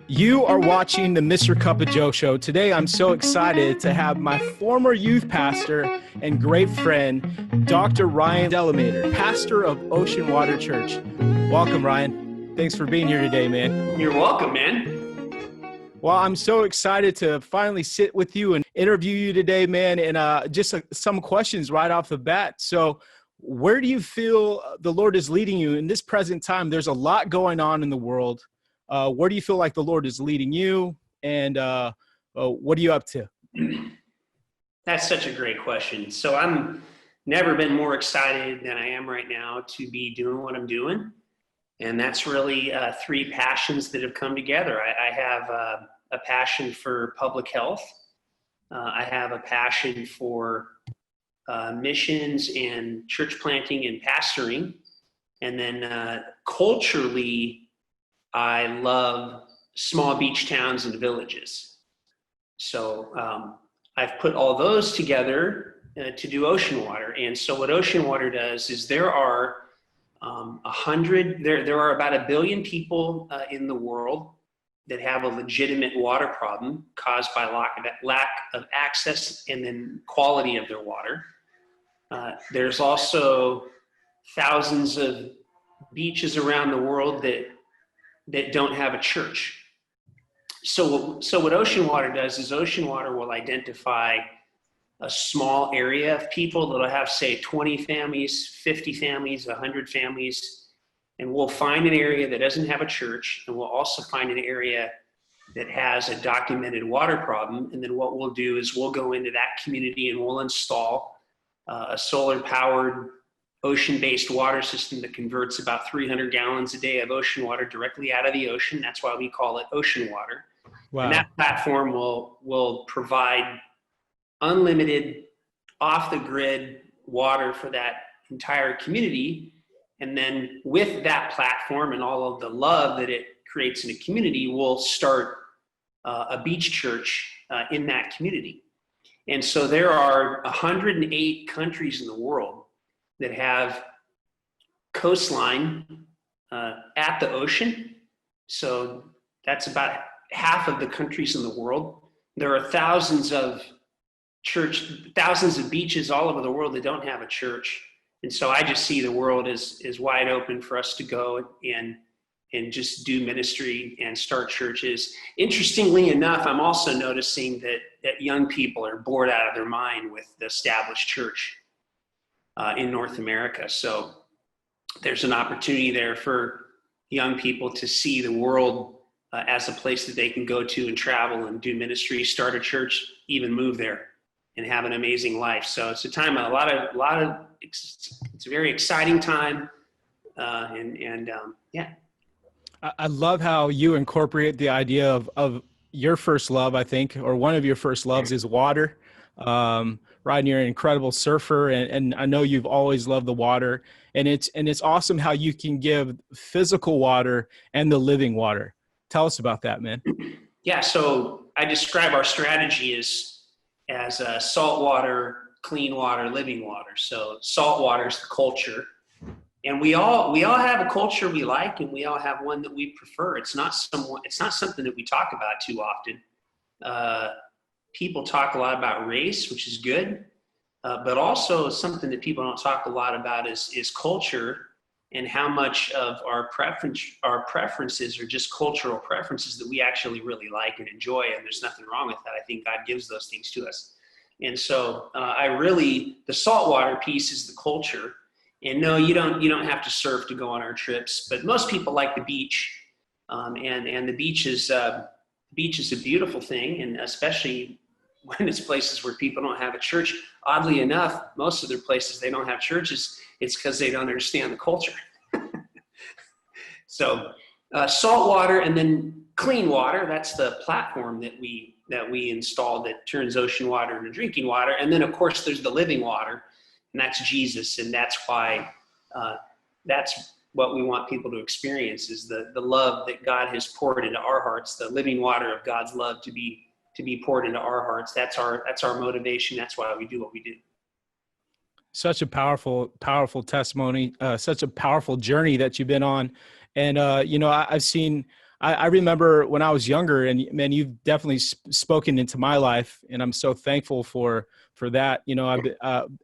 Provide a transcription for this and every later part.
You are watching the Mr. Cup of Joe show. Today, I'm so excited to have my former youth pastor and great friend, Dr. Ryan Delamater, pastor of Ocean Water Church. Welcome, Ryan. Thanks for being here today, man. You're welcome, man. Well, I'm so excited to finally sit with you and interview you today, man. And just some questions right off the bat. So where do you feel the Lord is leading you in this present time? There's a lot going on in the world. Where do you feel like the Lord is leading you, and what are you up to? That's such a great question. So I'm never been more excited than I am right now to be doing what I'm doing. And that's really three passions that have come together. I have a passion for public health. I have a passion for missions and church planting and pastoring. And then culturally, I love small beach towns and villages. So I've put all those together to do ocean water. And so what ocean water does is there are there are about 1 billion people in the world that have a legitimate water problem caused by lack of access and then quality of their water. There's also thousands of beaches around the world that don't have a church. So what ocean water does is ocean water will identify a small area of people that'll have, say, 20 families, 50 families, 100 families, and we'll find an area that doesn't have a church, and we'll also find an area that has a documented water problem. And then what we'll do is we'll go into that community and we'll install a solar-powered ocean-based water system that converts about 300 gallons a day of ocean water directly out of the ocean. That's why we call it ocean water. Wow. And that platform will provide unlimited, off-the-grid water for that entire community. And then with that platform and all of the love that it creates in a community, we'll start a beach church in that community. And so there are 108 countries in the world that have coastline at the ocean. So that's about half of the countries in the world. There are thousands of beaches all over the world that don't have a church. And so I just see the world as wide open for us to go and just do ministry and start churches. Interestingly enough, I'm also noticing that young people are bored out of their mind with the established church in North America. So there's an opportunity there for young people to see the world as a place that they can go to and travel and do ministry, start a church, even move there and have an amazing life. So it's a time, it's a very exciting time. Yeah. I love how you incorporate the idea of your first love, I think, or one of your first loves is water. Ryan, you're an incredible surfer, and I know you've always loved the water, and it's awesome how you can give physical water and the living water. Tell us about that, man. Yeah, so I describe our strategy as salt water, clean water, living water. So salt water is the culture, and we all have a culture we like, and we all have one that we prefer. It's not something that we talk about too often. People talk a lot about race, which is good, but also something that people don't talk a lot about is culture, and how much of our preferences are just cultural preferences that we actually really like and enjoy, and there's nothing wrong with that. I think God gives those things to us. And so the saltwater piece is the culture. And no, you don't have to surf to go on our trips, but most people like the beach, and the beach is a beautiful thing, and especially when it's places where people don't have a church. Oddly enough, most of their places they don't have churches. It's because they don't understand the culture. So salt water and then clean water, that's the platform that we installed that turns ocean water into drinking water. And then of course there's the living water, and that's Jesus. And that's why that's what we want people to experience, is the love that God has poured into our hearts, the living water of God's love to be poured into our hearts. That's our motivation. That's why we do what we do. Such a powerful testimony, such a powerful journey that you've been on. And, I've seen I remember when I was younger, and man, you've definitely spoken into my life, and I'm so thankful for that. You know,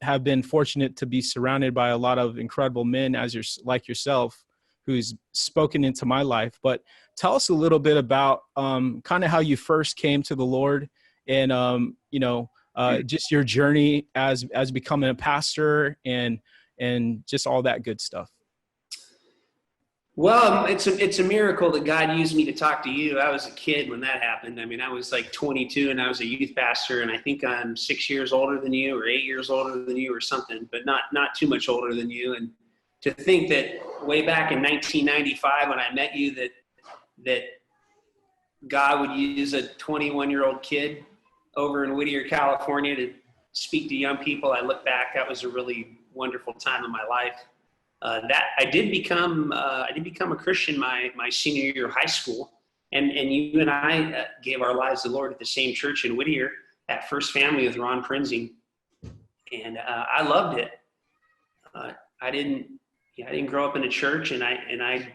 have been fortunate to be surrounded by a lot of incredible men as like yourself, who's spoken into my life. But tell us a little bit about kind of how you first came to the Lord, and just your journey as becoming a pastor, and just all that good stuff. Well, it's a miracle that God used me to talk to you. I was a kid when that happened. I mean, I was like 22 and I was a youth pastor, and I think I'm 6 years older than you or 8 years older than you or something, but not too much older than you. And to think that way back in 1995 when I met you, that God would use a 21-year-old kid over in Whittier, California to speak to young people. I look back, that was a really wonderful time in my life. That I did become a Christian my senior year of high school, and you and I gave our lives to the Lord at the same church in Whittier, at First Family with Ron Prinzing, and I loved it. I didn't grow up in a church, and I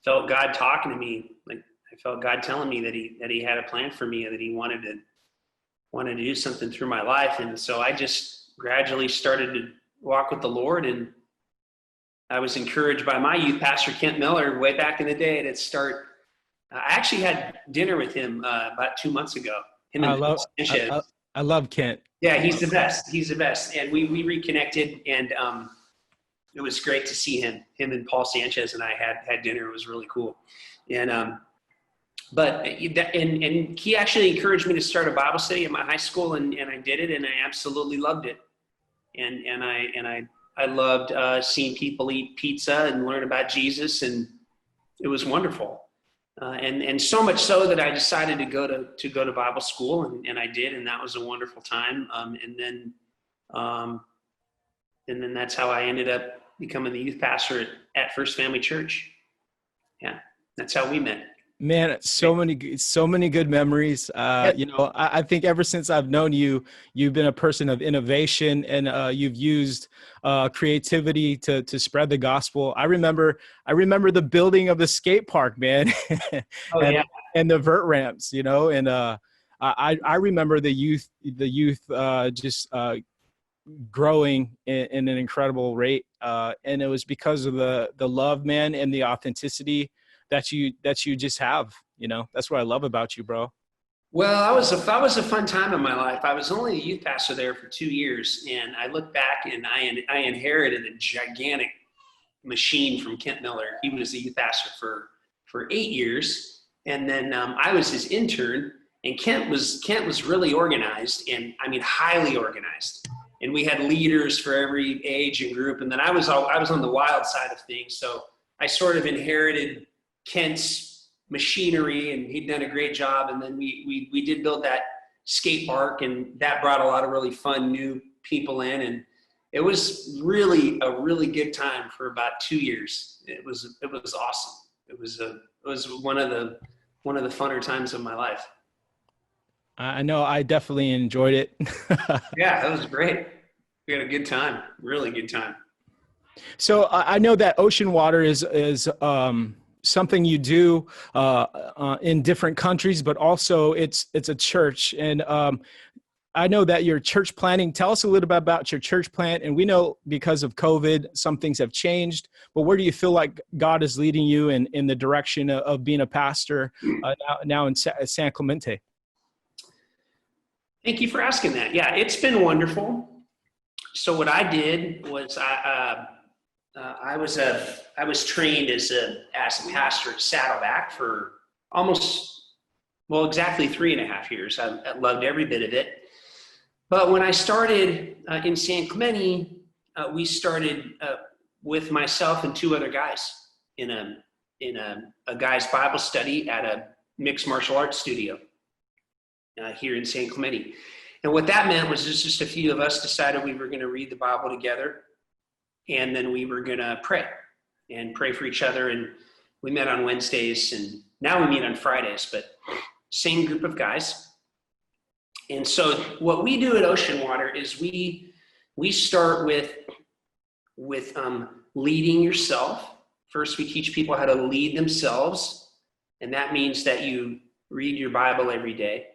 felt God talking to me. Like, I felt God telling me that he had a plan for me, and that he wanted to do something through my life. And so I just gradually started to walk with the Lord, and I was encouraged by my youth pastor, Kent Miller, way back in the day to start. I actually had dinner with him about 2 months ago. I love Kent. Yeah, he's the best. He's the best. And we reconnected, and it was great to see him. Him and Paul Sanchez and I had dinner. It was really cool. And but he actually encouraged me to start a Bible study at my high school, and I did it, and I absolutely loved it. And I loved seeing people eat pizza and learn about Jesus, and it was wonderful. And so much so that I decided to go to Bible school, and I did, and that was a wonderful time. And then that's how I ended up becoming the youth pastor at First Family Church. Yeah, that's how we met. Man, so many good memories. I think ever since I've known you, you've been a person of innovation, and you've used creativity to spread the gospel. I remember the building of the skate park, man. Oh, yeah. And the vert ramps, and I remember the youth just growing in an incredible rate, and it was because of the love, man, and the authenticity that you just have. That's what I love about you, bro. Well, that was a fun time in my life. I was only a youth pastor there for 2 years, and I look back, and I inherited a gigantic machine from Kent Miller. He was the youth pastor for 8 years, and then I was his intern. And Kent was really organized, and I mean highly organized. And we had leaders for every age and group. And then I was on the wild side of things, so I sort of inherited Kent's machinery, and he'd done a great job. And then we did build that skate park, and that brought a lot of really fun new people in, and it was really a really good time for about 2 years. It was awesome. It was one of the funner times of my life. I know I definitely enjoyed it. Yeah, that was great. We had a good time, really good time. So I know that ocean water is something you do in different countries, but also it's a church. And I know that your church planting. Tell us a little bit about your church plant. And we know because of COVID, some things have changed. But where do you feel like God is leading you in the direction of being a pastor now in San Clemente? Thank you for asking that. Yeah, it's been wonderful. So what I did was I was trained as a pastor at Saddleback for exactly 3.5 years. I loved every bit of it. But when I started in San Clemente, we started with myself and 2 other guys in a guy's Bible study at a mixed martial arts studio here in San Clemente. And what that meant was just a few of us decided we were going to read the Bible together, and then we were going to pray for each other. And we met on Wednesdays, and now we meet on Fridays, but same group of guys. And so what we do at Ocean Water is we start with leading yourself. First, we teach people how to lead themselves And that means that you read your Bible every day,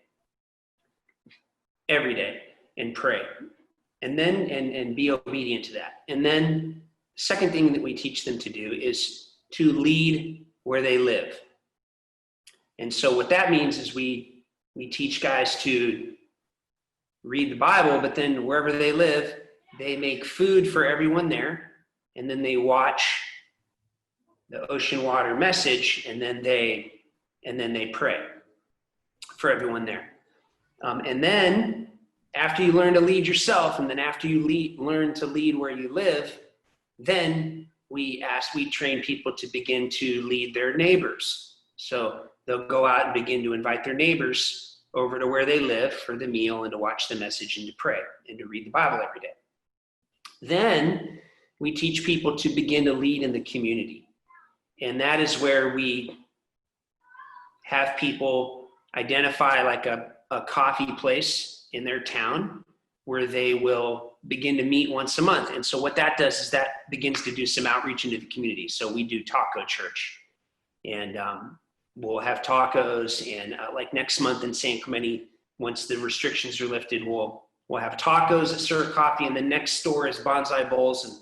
and pray. And then, and be obedient to that. And then second thing that we teach them to do is to lead where they live. And so what that means is we teach guys to read the Bible, but then wherever they live, they make food for everyone there, and then they watch the ocean water message, and then they pray for everyone there. And then after you learn to lead yourself, and then after you learn to lead where you live, then we train people to begin to lead their neighbors. So they'll go out and begin to invite their neighbors over to where they live for the meal and to watch the message and to pray and to read the Bible every day. Then we teach people to begin to lead in the community. And that is where we have people identify like a coffee place in their town where they will begin to meet once a month. And so what that does is that begins to do some outreach into the community. So we do taco church, and we'll have tacos, and like next month in San Clemente, once the restrictions are lifted, we'll have tacos that serve coffee, and the next door is bonsai bowls, and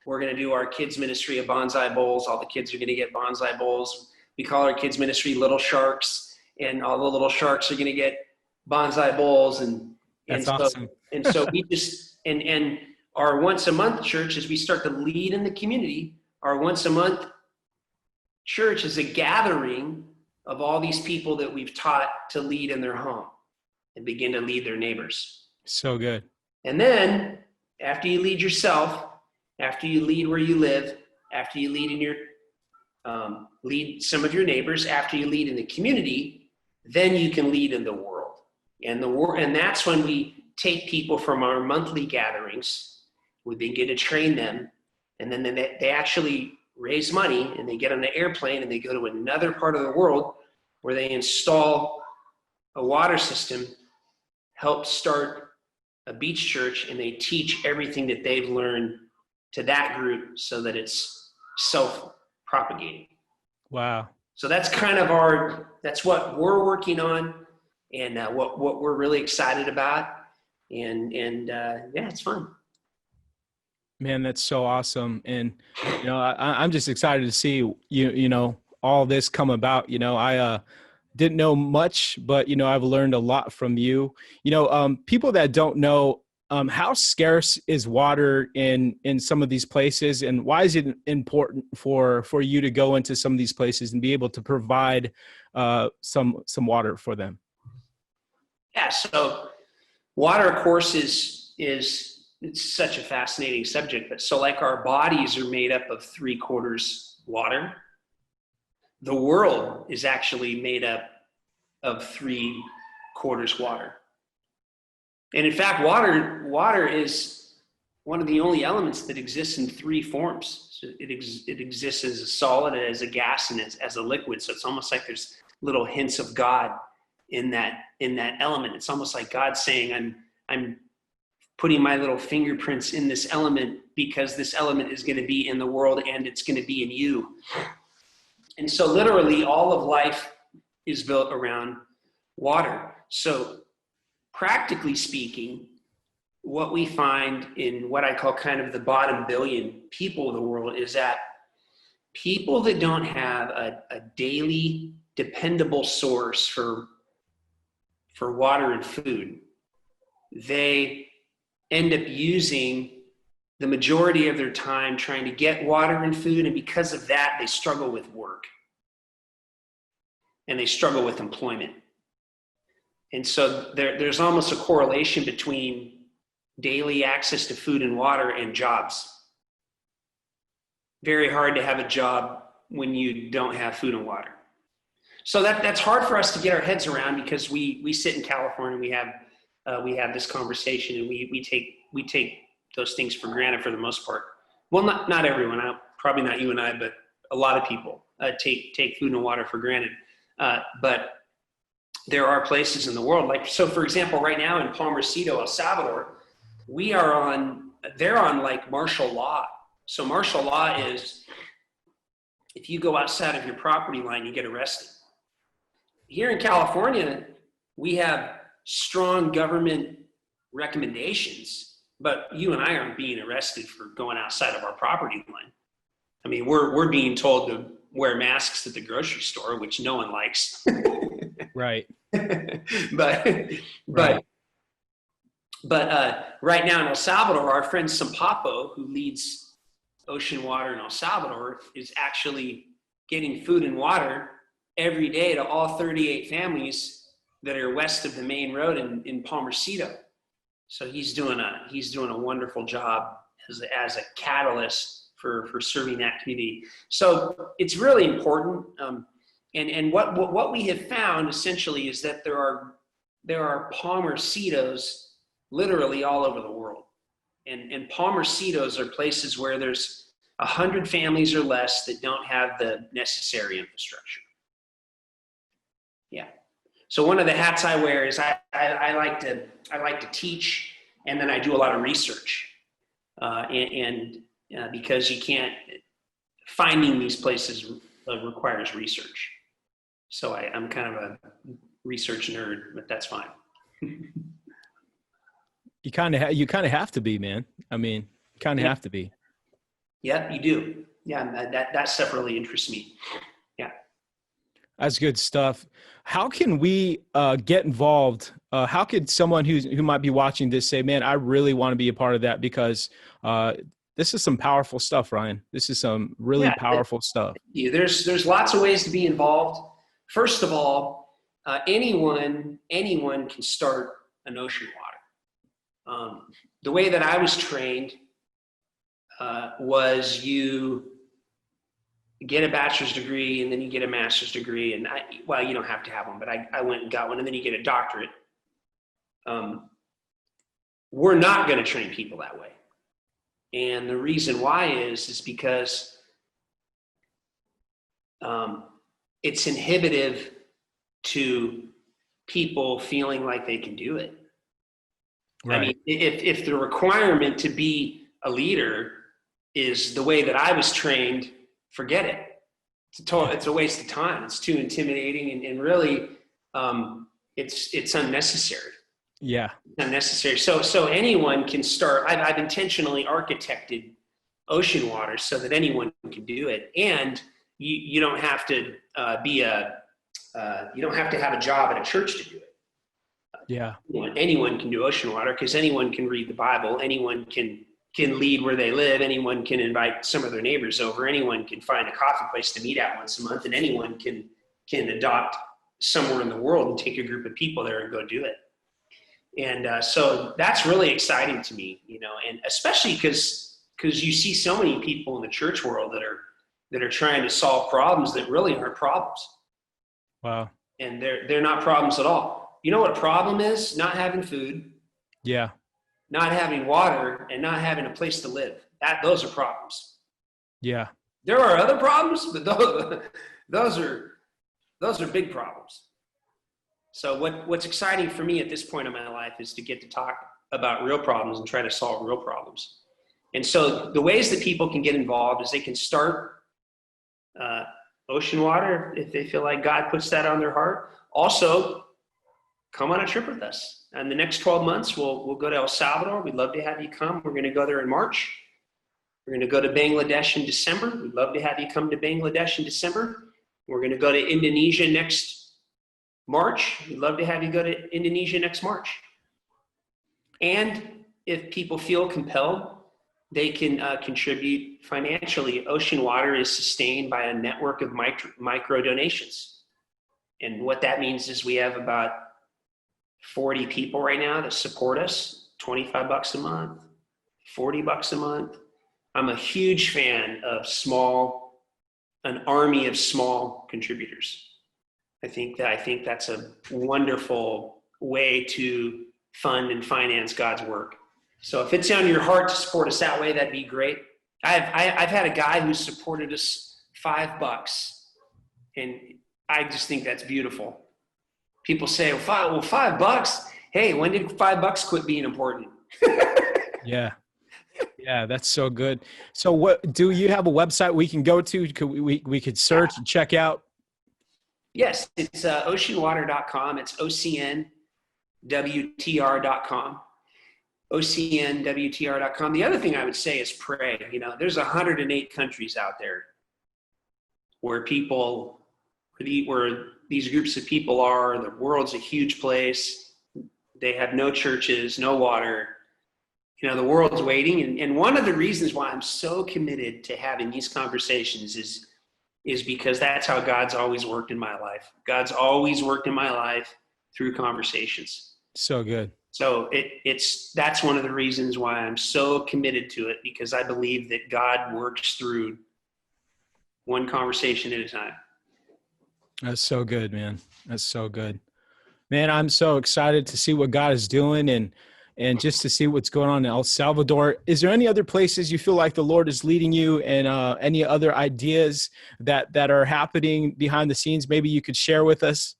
we're going to do our kids ministry of bonsai bowls. All the kids are going to get bonsai bowls. We call our kids ministry Little Sharks, and all the little sharks are going to get bonsai bowls. That's awesome. And so we just, and our once a month church, as we start to lead in the community, our once a month church is a gathering of all these people that we've taught to lead in their home and begin to lead their neighbors. So good. And then after you lead yourself, after you lead where you live, after you lead in your, lead some of your neighbors, after you lead in the community, then you can lead in the world. And that's when we take people from our monthly gatherings, we begin to train them, and then they actually raise money, and they get on an airplane and they go to another part of the world where they install a water system, help start a beach church, and they teach everything that they've learned to that group so that it's self-propagating. Wow. So that's kind of that's what we're working on, and what we're really excited about. And yeah, it's fun. Man, that's so awesome. And, I'm just excited to see all this come about. I didn't know much, but, I've learned a lot from you. People that don't know, how scarce is water in some of these places, and why is it important for you to go into some of these places and be able to provide some water for them? Yeah. So water, of course, is it's such a fascinating subject. But so like our bodies are made up of 3/4 water, the world is actually made up of 3/4 water. And in fact, water is one of the only elements that exists in 3 forms. So it exists as a solid, as a gas, and as a liquid. So it's almost like there's little hints of God in that element. It's almost like God saying, I'm putting my little fingerprints in this element because this element is going to be in the world and it's going to be in you. And so literally all of life is built around water. So practically speaking, what we find in what I call kind of the bottom billion people of the world is that people that don't have a daily dependable source for water and food, they end up using the majority of their time trying to get water and food. And because of that, they struggle with work and they struggle with employment. And so there's almost a correlation between daily access to food and water and jobs. Very hard to have a job when you don't have food and water. So that's hard for us to get our heads around because we sit in California and we have this conversation and we take those things for granted for the most part. Well, not everyone, probably not you and I, but a lot of people take food and water for granted. But there are places in the world, like, so for example, right now in Palmercito, El Salvador, they're on like martial law. So martial law is if you go outside of your property line, you get arrested. here in California, we have strong government recommendations, but you and I aren't being arrested for going outside of our property line. I mean, we're being told to wear masks at the grocery store, which no one likes. Right. but Right. Right now in El Salvador, our friend Sampapo, who leads Ocean Water in El Salvador, is actually getting food and water every day to all 38 families that are west of the main road in Palmercito. So he's doing a wonderful job as a catalyst for serving that community. So it's really important. And what we have found essentially is that there are Palmercitos literally all over the world. And Palmercitos are places where there's 100 families or less that don't have the necessary infrastructure. Yeah. So one of the hats I wear is I like to teach, and then I do a lot of research. Because you can't, finding these places requires research. So I'm kind of a research nerd, but that's fine. You kind of have to be, man. I mean, you kind of have to be. Yeah, you do. Yeah, that stuff really interests me. Yeah. That's good stuff. How can we get involved? How could someone who might be watching this say, man, I really want to be a part of that? Because this is some powerful stuff, Ryan. This is some really powerful stuff. There's lots of ways to be involved. First of all, anyone can start an ocean water. The way that I was trained was you get a bachelor's degree and then you get a master's degree, and you don't have to have one, but I went and got one, and then you get a doctorate. We're not going to train people that way. And the reason why is because it's inhibitive to people feeling like they can do it. Right. I mean, if the requirement to be a leader is the way that I was trained, forget it. It's a waste of time. It's too intimidating, and really, it's unnecessary. Yeah, unnecessary. So anyone can start. I've intentionally architected ocean water so that anyone can do it, and you don't have to you don't have to have a job at a church to do it. Yeah, anyone can do ocean water because anyone can read the Bible. Anyone can lead where they live. Anyone can invite some of their neighbors over. Anyone can find a coffee place to meet at once a month, and anyone can adopt somewhere in the world and take a group of people there and go do it. And so that's really exciting to me, and especially because you see so many people in the church world that are trying to solve problems that really aren't problems. Wow. And they're not problems at all. You know what a problem is? Not having food. Yeah. Not having water, and not having a place to live. Those are problems. Yeah. There are other problems, but those are big problems. So what's exciting for me at this point in my life is to get to talk about real problems and try to solve real problems. And so the ways that people can get involved is they can start ocean water if they feel like God puts that on their heart. Also, come on a trip with us. And the next 12 months, we'll go to El Salvador. We'd love to have you come. We're going to go there in March. We're going to go to Bangladesh in December. We'd love to have you come to Bangladesh in December. We're going to go to Indonesia next March. We'd love to have you go to Indonesia next March. And if people feel compelled, they can contribute financially. Ocean Water is sustained by a network of micro donations. And what that means is we have about 40 people right now that support us, $25 a month, $40 a month. I'm a huge fan of an army of small contributors. I think that's a wonderful way to fund and finance God's work. So if it's on your heart to support us that way, that'd be great. I've had a guy who supported us $5, and I just think that's beautiful. People say, well, $5. Hey, when did $5 quit being important? Yeah. Yeah, that's so good. So what do you have a website we can go to? We could search and check out? Yes, it's oceanwater.com. It's OCNWTR.com. OCNWTR.com. The other thing I would say is pray. You know, there's 108 countries out there where where these groups of people are. The world's a huge place. They have no churches, no water. You know, the world's waiting. And one of the reasons why I'm so committed to having these conversations is because that's how God's always worked in my life. God's always worked in my life through conversations. So good. So that's one of the reasons why I'm so committed to it, because I believe that God works through one conversation at a time. That's so good, man. That's so good. Man, I'm so excited to see what God is doing and just to see what's going on in El Salvador. Is there any other places you feel like the Lord is leading you, and any other ideas that are happening behind the scenes maybe you could share with us?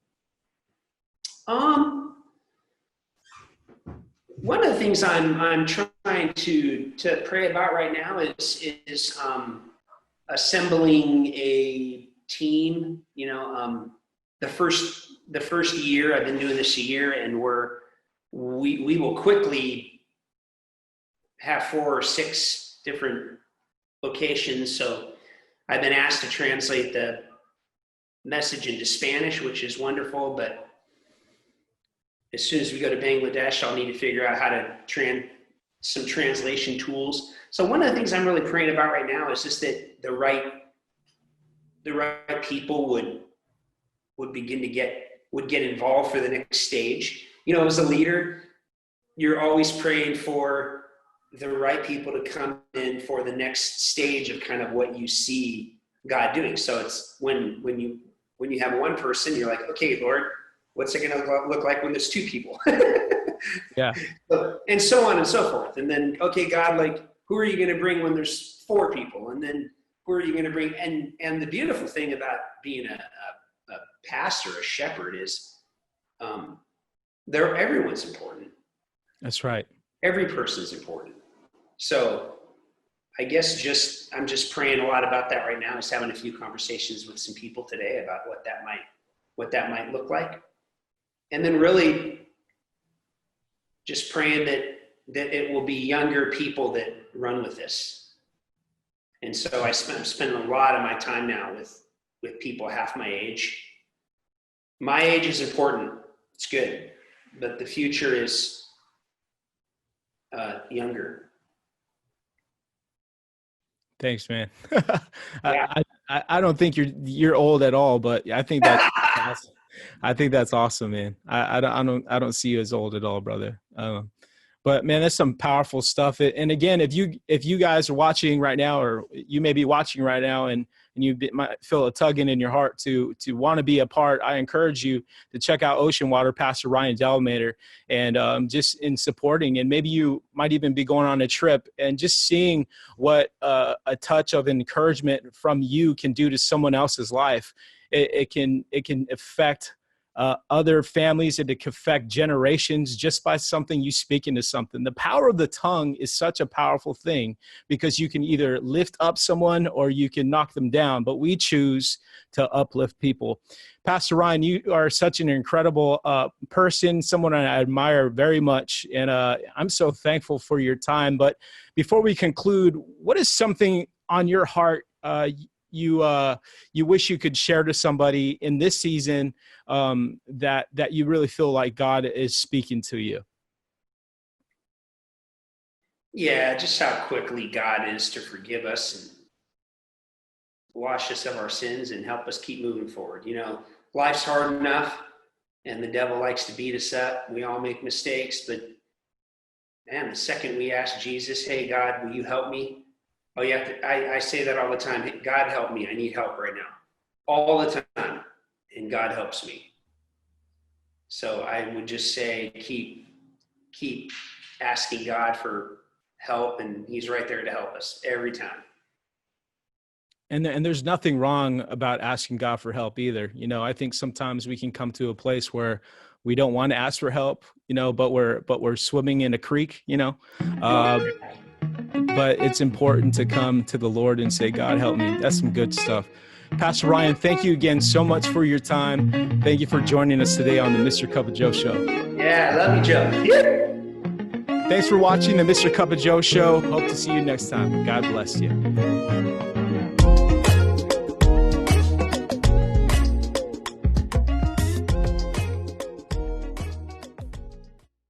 One of the things I'm trying to pray about right now is assembling a team. You know, the first year I've been doing this a year, and we will quickly have 4 or 6 different locations. So I've been asked to translate the message into Spanish, which is wonderful, but as soon as we go to Bangladesh, I'll need to figure out how to some translation tools. So one of the things I'm really praying about right now is just that the right people would get involved for the next stage. You know, as a leader, you're always praying for the right people to come in for the next stage of kind of what you see God doing. So it's when you have one person, you're like, okay, Lord, what's it going to look like when there's 2 people? Yeah. And so on and so forth. And then, okay, God, like, who are you going to bring when there's 4 people? And then who are you going to bring? And the beautiful thing about being a pastor, a shepherd, is everyone's important. That's right. Every person's important. So I guess I'm just praying a lot about that right now. Just having a few conversations with some people today about what that might look like. And then really just praying that it will be younger people that run with this. And so I'm spending a lot of my time now with people half my age. My age is important. It's good. But the future is younger. Thanks, man. Yeah. I don't think you're old at all, but I think that's awesome. I think that's awesome, man. I don't see you as old at all, brother. But man, that's some powerful stuff. And again, if you guys are watching right now, or you may be watching right now, and you might feel a tugging in your heart to want to be a part, I encourage you to check out Ocean Water, Pastor Ryan Delamater, and just in supporting. And maybe you might even be going on a trip and just seeing what a touch of encouragement from you can do to someone else's life. It can affect other families, and it can affect generations just by something you speak into something. The power of the tongue is such a powerful thing, because you can either lift up someone or you can knock them down, but we choose to uplift people. Pastor Ryan, you are such an incredible person, someone I admire very much, and I'm so thankful for your time. But before we conclude, what is something on your heart you wish you could share to somebody in this season that you really feel like God is speaking to you? Yeah, just how quickly God is to forgive us and wash us of our sins and help us keep moving forward. You know, life's hard enough, and the devil likes to beat us up. We all make mistakes, but man, the second we ask Jesus, hey, God, will you help me? Oh, yeah, I say that all the time. Hey, God, help me. I need help right now. All the time. And God helps me. So I would just say keep asking God for help, and he's right there to help us every time. And there's nothing wrong about asking God for help either. You know, I think sometimes we can come to a place where we don't want to ask for help, you know, but we're swimming in a creek, you know. But it's important to come to the Lord and say, God, help me. That's some good stuff. Pastor Ryan, thank you again so much for your time. Thank you for joining us today on the Mr. Cup of Joe Show. Yeah, I love you, Joe. Yeah. Thanks for watching the Mr. Cup of Joe Show. Hope to see you next time. God bless you.